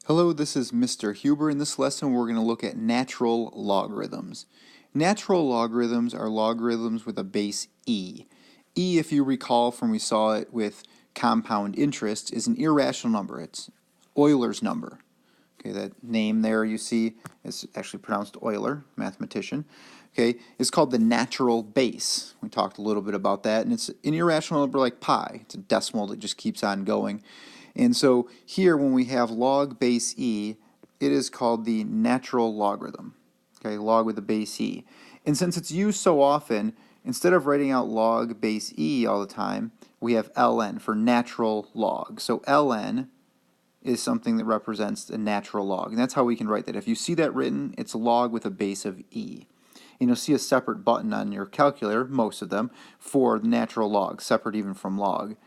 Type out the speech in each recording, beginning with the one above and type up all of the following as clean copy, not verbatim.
Hello, this is Mr. Huber. In this lesson, we're going to look at natural logarithms. Natural logarithms are logarithms with a base e. E, if you recall from we saw it with compound interest, is an irrational number. It's Euler's number. Okay, that name there you see is actually pronounced Euler, mathematician. Okay, it's called the natural base. We talked a little bit about that, and it's an irrational number like pi. It's a decimal that just keeps on going. And so here, when we have log base e, it is called the natural logarithm. Okay, log with the base e. And since it's used so often, instead of writing out log base e all the time, we have ln for natural log. So ln is something that represents a natural log. And that's how we can write that. If you see that written, it's a log with a base of e. And you'll see a separate button on your calculator, most of them, for natural log, separate even from log,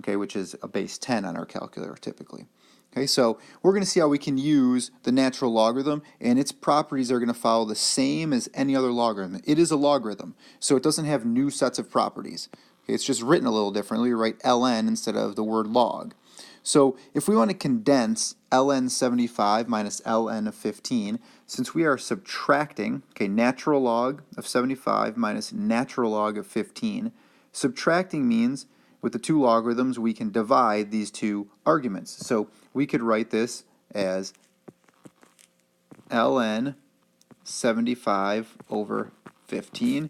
okay, which is a base 10 on our calculator typically. Okay, so we're going to see how we can use the natural logarithm, and its properties are going to follow the same as any other logarithm. It is a logarithm, so it doesn't have new sets of properties. Okay, it's just written a little differently. We write ln instead of the word log. So if we want to condense ln 75 minus ln of 15, since we are subtracting, okay, natural log of 75 minus natural log of 15, subtracting means with the two logarithms we can divide these two arguments. So we could write this as ln 75 over 15,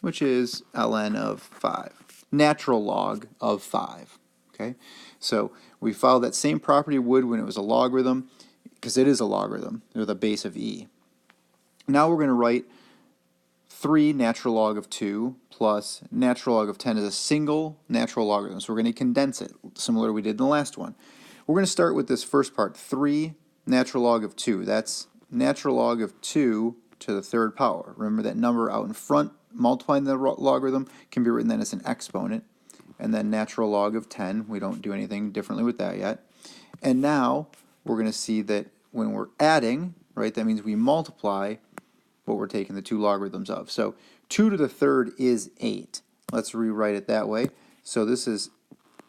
which is ln of 5, natural log of 5. Okay, so we follow that same property would when it was a logarithm, because it is a logarithm with a base of e. Now we're going to write 3 natural log of 2 plus natural log of 10 is a single natural logarithm. So we're going to condense it, similar to we did in the last one. We're going to start with this first part, 3 natural log of 2. That's natural log of 2 to the third power. Remember that number out in front, multiplying the logarithm, can be written then as an exponent. And then natural log of 10, we don't do anything differently with that yet. And now we're going to see that when we're adding, right, that means we multiply what we're taking the two logarithms of. So 2 to the third is 8. Let's rewrite it that way. So this is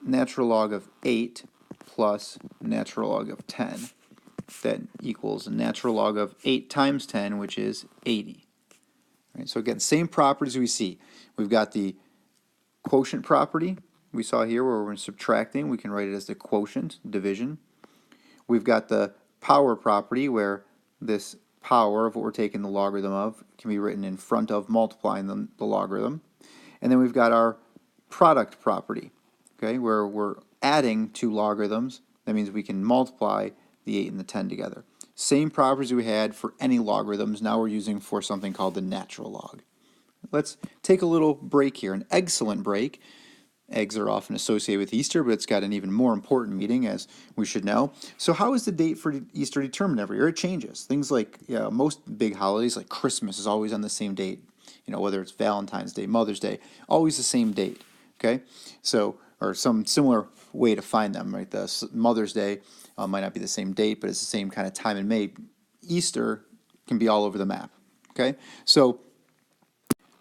natural log of 8 plus natural log of 10. That equals natural log of 8 times 10, which is 80. Right, so again, same properties we see. We've got the quotient property we saw here where we're subtracting. We can write it as the quotient, division. We've got the power property where this power of what we're taking the logarithm of can be written in front of multiplying the logarithm. And then we've got our product property, okay, where we're adding two logarithms. That means we can multiply the 8 and the 10 together. Same properties we had for any logarithms, now we're using for something called the natural log. Let's take a little break here, an excellent break. Eggs are often associated with Easter, but it's got an even more important meaning, as we should know. So how is the date for Easter determined every year? It changes. Things like most big holidays, like Christmas, is always on the same date. You know, whether it's Valentine's Day, Mother's Day, always the same date. Okay, so or some similar way to find them. Right, the Mother's Day might not be the same date, but it's the same kind of time in May. Easter can be all over the map. Okay, so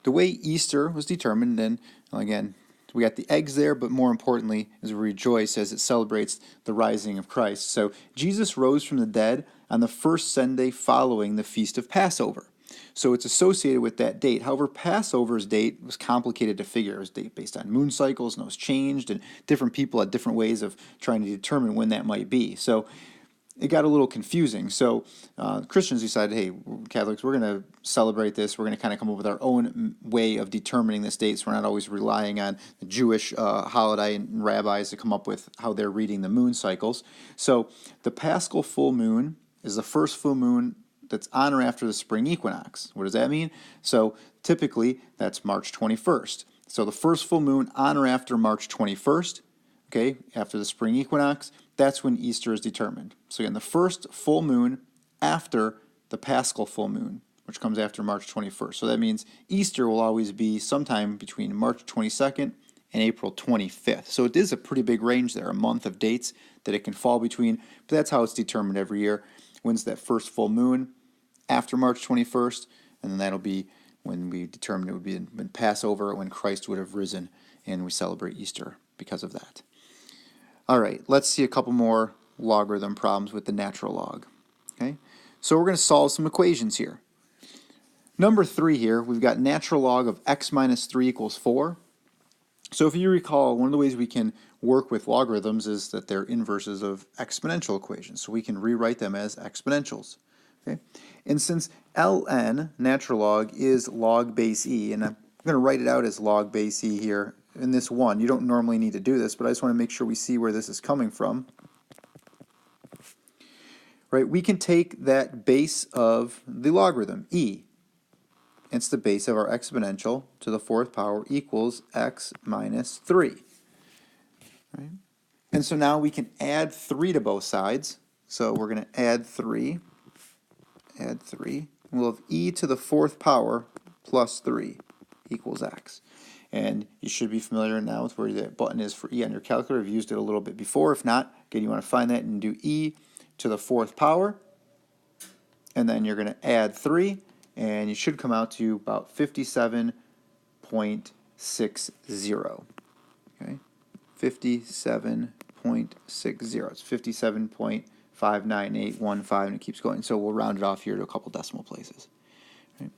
the way Easter was determined, and again, we got the eggs there, but more importantly, as we rejoice as it celebrates the rising of Christ. So Jesus rose from the dead on the first Sunday following the Feast of Passover. So it's associated with that date. However, Passover's date was complicated to figure. It was date based on moon cycles, and it was changed, and different people had different ways of trying to determine when that might be. So it got a little confusing. So Christians decided, hey, Catholics, we're going to celebrate this. We're going to kind of come up with our own way of determining this date, so we're not always relying on the Jewish holiday and rabbis to come up with how they're reading the moon cycles. So the Paschal full moon is the first full moon that's on or after the spring equinox. What does that mean? So typically that's March 21st. So the first full moon on or after March 21st, okay, after the spring equinox, that's when Easter is determined. So again, the first full moon after the Paschal full moon, which comes after March 21st. So that means Easter will always be sometime between March 22nd and April 25th. So it is a pretty big range there, a month of dates that it can fall between, but that's how it's determined every year. When's that first full moon after March 21st, and then that'll be when we determine it would be when Passover, when Christ would have risen, and we celebrate Easter because of that. All right, let's see a couple more logarithm problems with the natural log. Okay, so we're going to solve some equations here. Number 3 here, we've got natural log of x minus 3 equals 4. So if you recall, one of the ways we can work with logarithms is that they're inverses of exponential equations. So we can rewrite them as exponentials. Okay? And since ln, natural log, is log base e, and I'm going to write it out as log base e here in this one. You don't normally need to do this, but I just want to make sure we see where this is coming from. Right? We can take that base of the logarithm, e. It's the base of our exponential to the 4th power equals x minus 3. Right? And so now we can add 3 to both sides. So we're going to add 3. Add 3. And we'll have e to the 4th power plus 3 equals x. And you should be familiar now with where that button is for e on your calculator. You've used it a little bit before. If not, again, you want to find that and do e to the 4th power. And then you're going to add 3. And you should come out to about 57.60. Okay, 57.60. It's 57.59815, and it keeps going. So we'll round it off here to a couple decimal places. Right.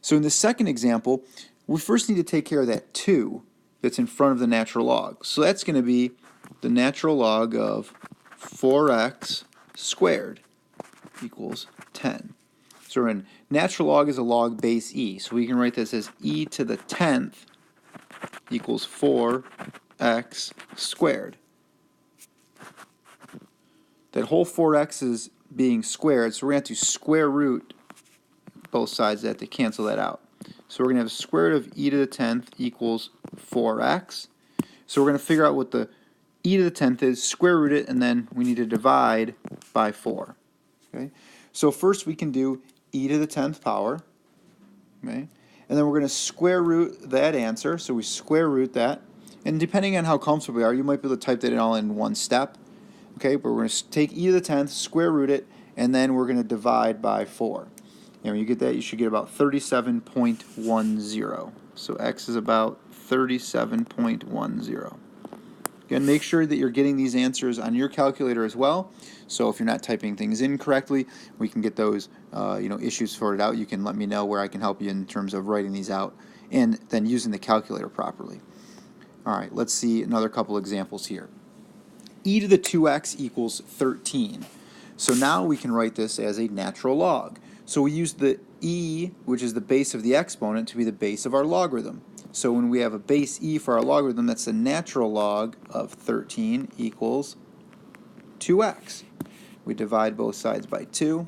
So in the second example, we first need to take care of that 2 that's in front of the natural log. So that's going to be the natural log of 4x squared equals 10. So we're in natural log is a log base e. So we can write this as e to the 10th equals 4x squared. That whole 4x is being squared, so we're going to have to square root both sides of that to cancel that out. So we're going to have square root of e to the 10th equals 4x. So we're going to figure out what the e to the 10th is, square root it, and then we need to divide by 4. Okay? So first we can do e to the 10th power, okay? And then we're going to square root that answer, so we square root that. And depending on how comfortable you are, you might be able to type that in all in one step, okay? But we're going to take e to the 10th, square root it, and then we're going to divide by 4. And when you get that, you should get about 37.10. So x is about 37.10. Again, make sure that you're getting these answers on your calculator as well. So if you're not typing things in correctly, we can get those issues sorted out. You can let me know where I can help you in terms of writing these out and then using the calculator properly. All right, let's see another couple examples here. E to the 2x equals 13. So now we can write this as a natural log. So we use the e, which is the base of the exponent, to be the base of our logarithm. So when we have a base e for our logarithm, that's the natural log of 13 equals 2x. We divide both sides by 2.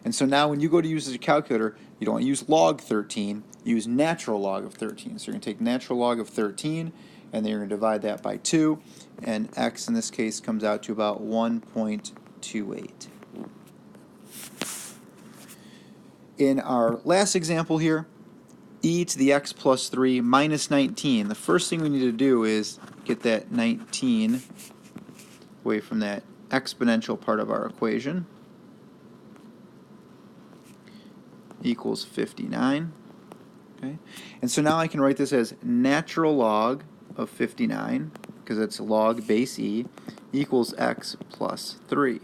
And so now when you go to use a calculator, you don't want to use log 13, use natural log of 13. So you're going to take natural log of 13, and then you're going to divide that by 2, and x in this case comes out to about 1.28. In our last example here, e to the x plus 3 minus 19. The first thing we need to do is get that 19 away from that exponential part of our equation. Equals 59. Okay, and so now I can write this as natural log of 59, because it's log base e, equals x plus 3.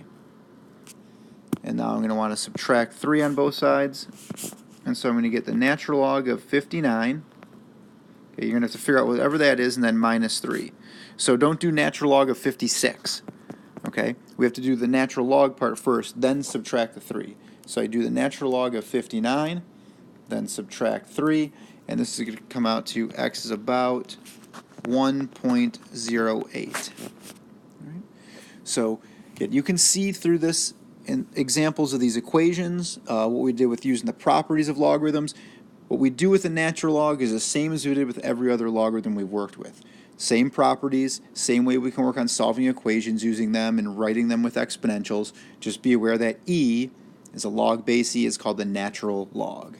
And now I'm going to want to subtract 3 on both sides. And so I'm going to get the natural log of 59. Okay, you're going to have to figure out whatever that is and then minus 3. So don't do natural log of 56. Okay, we have to do the natural log part first, then subtract the 3. So I do the natural log of 59, then subtract 3, and this is going to come out to x is about 1.08. Right. So you can see through this in examples of these equations, what we did with using the properties of logarithms. What we do with a natural log is the same as we did with every other logarithm we've worked with. Same properties, same way we can work on solving equations using them and writing them with exponentials. Just be aware that e is a log base e is called the natural log.